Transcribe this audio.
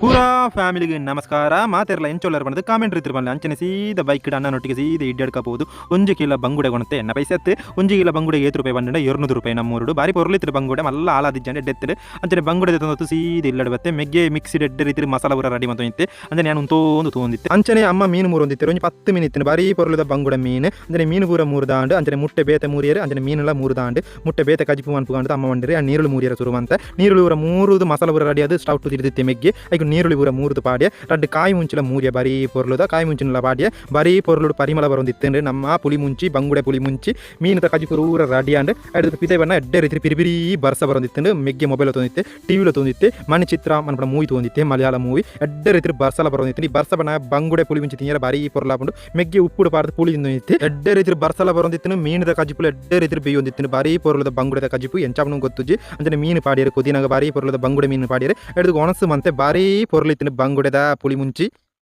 ಪೂರಾ ಫ್ಯಾಮಿಲಿಗೆ ನಮಸ್ಕಾರ ಮಾತೆರಲ್ಲ ಎಂಚೋಲ್ಲರ್ ಬಂದು ಕಾಮೆಂಟ್ ರೀತಿ ಬಂದ ಅಂಚನೆ ಸೀದಾ ಬೈಕ್ ಅಣ್ಣನೊಟ್ಟಿಗೆ ಸೀದಾ ಇಡ್ಡಡ್ಕಬಹುದು 1 ಕಿಲೋ ಬಂಗುಡೆ ಕೊಣತೆ ಎನ್ನ ಪೈಸೆ ಅತ್ತೆ 1 ಕಿಲೋ ಬಂಗುಡೆ 7 ರೂಪಾಯಿ ಬಂಡ 200 ರೂಪಾಯಿ ನಮ್ಮೂರುಡು ಬಾರಿ ಪೊರ್ಲಿತ್ರ ಬಂಗುಡೆ ಮಲ್ಲ ಆಲಾದಿಜ್ಜಂಡೆ ಡೆತ್ತಡೆ ಅಂಚನೆ ಬಂಗುಡೆ ತಂದತ್ತು ಸೀದಾ ಇಲ್ಲಡ ಬತ್ತೆ ಮೆಗ್ಗೆ ಮಿಕ್ಸಿಡ್ ಎಡ್ಡೆ ರೀತಿ ಮಸಾಲ ಪೂರ ರೆಡಿ ಮಾಡ್ತೊಂದಿತ್ತೆ ಅಂಚನೆ ನಾನು ಒಂದು ತೋಂದಿತ್ತೆ ಅಂಚನೆ ಅಮ್ಮ ಮೀನು ಮೂರು ಒಂದಿತ್ತೆ ಒಂಜಿ 10 ಮಿನಿಟ್ ಬಾರಿ ಪೊರ್ಲದ ಬಂಗುಡೆ ಮೀನು ಅಂಚನೆ ಮೀನು ಪೂರ 3 ದಾಂಡು ಅಂಚನೆ ಮುಟ್ಟೆ ಬೇತೆ ಮೂರಿಯರು ಅಂಚನೆ ಮೀನುಲ 3 ದಾಂಡು ಮುಟ್ಟೆ ಬೇತೆ ಕಜಿಪು ಮನ್ಪುಗಾಂಡು ಅಮ್ಮ ಬಂಡಿರಿ ಆ ನೀರುಳು ಮೂರಿಯರ ಶುರುವಂತ ನೀರುಳು ಪೂರ 3 ಮಸಾಲ ಪೂರ ರೆಡಿ ಅದು ಸ್ಟವ್ ತಿರುದಿತ್ತೆ ಮೆಗ್ಗೆ ಐಕು ನೀರುಳು ಪೂರ 3 ಪಾಡ್ಯ ರಡ್ಡು ಕಾಯಿ ಮುಂಚಿಲ ಮೂರಿಯ ಬರೀ ಪೊರ್ಲುದ ಕಾಯಿ ಮುಂಚಿನ ಪಾಡ್ಯ ಬರೀ ಪೊರ್ಲುಡು ಪರಿಮಳ ಬರೋದಿತ್ತಂದ್ರೆ ನಮ್ಮ ಪುಲಿ ಮುಂಚಿ ಬಂಗುಡೆ ಪುಲಿ ಮುಂಚಿ ಮೀನದ ಕಜಿ ಪೂರ ರೆಡಿ ಅಂಡ್ ಎಡ್ದು ಪಿತೆ ಬಣ್ಣ ಎಡ್ಡೆ ರೀತಿ ಪಿರಿಪಿರಿ ಬರ್ಸ ಬರೋದಿತ್ತಂದ್ರೆ ಮೆಗ್ಗೆ ಮೊಬೈಲ್ ತೊಂದಿತ್ತೆ ಟಿವಿలో ತೊಂದಿತ್ತೆ ಮನಿ ಚಿತ್ರ ಮನ್ಪಡ ಮೂವಿ ತೊಂದಿತ್ತೆ ಮಲಯಾಳ ಮೂವಿ ಎಡ್ಡೆ ರೀತಿ ಬರ್ಸಲ ಬರೋದಿತ್ತು ಈ ಬರ್ಸ ಬಣ್ಣ ಬಂಗುಡೆ ಪುಲಿ ಮುಂಚಿ ತಿಂಯರ ಬಾರಿ ಪೊರ್ಲಾಪುಂಡು ಮೆಗ್ಗೆ ಉಪ್ಪುಡು ಪಾಡ್ದು ಪುಳಿ ತಿಂದಿತ್ತೆ ಎಡ್ಡೆ ರೀತಿ ಬರ್ಸಲ ಬರೋದಿತ್ತು ಮೀನದ ಕಜಿಪುಲು ಎಡ್ಡೆ ರೀತಿ ಬೇಯೊಂದಿತ್ತು ಬಾರಿ ಪೊರ್ಲದ ಬಂಗುಡೆದ ಕಜಿಪು ಎಂಚಾಪನು ಗೊತ್ತುಜಿ ಅಂದ್ರೆ ಮೀನು ಪಾಡಿಯರು ಕೊದಿನಾಗ ಬಾರಿ ಪೊರ್ಲದ ಬಂಗುಡೆ ಮೀನು ಪಾಡಿಯರು ಎಡ್ದು ಒಣಸು ಮಂತೆ ಬಾರಿ ಪೊರ್ಲಿತ್ತಿನ ಬಂಗುಡೆದ ಪುಳಿ ಮುಂಚಿ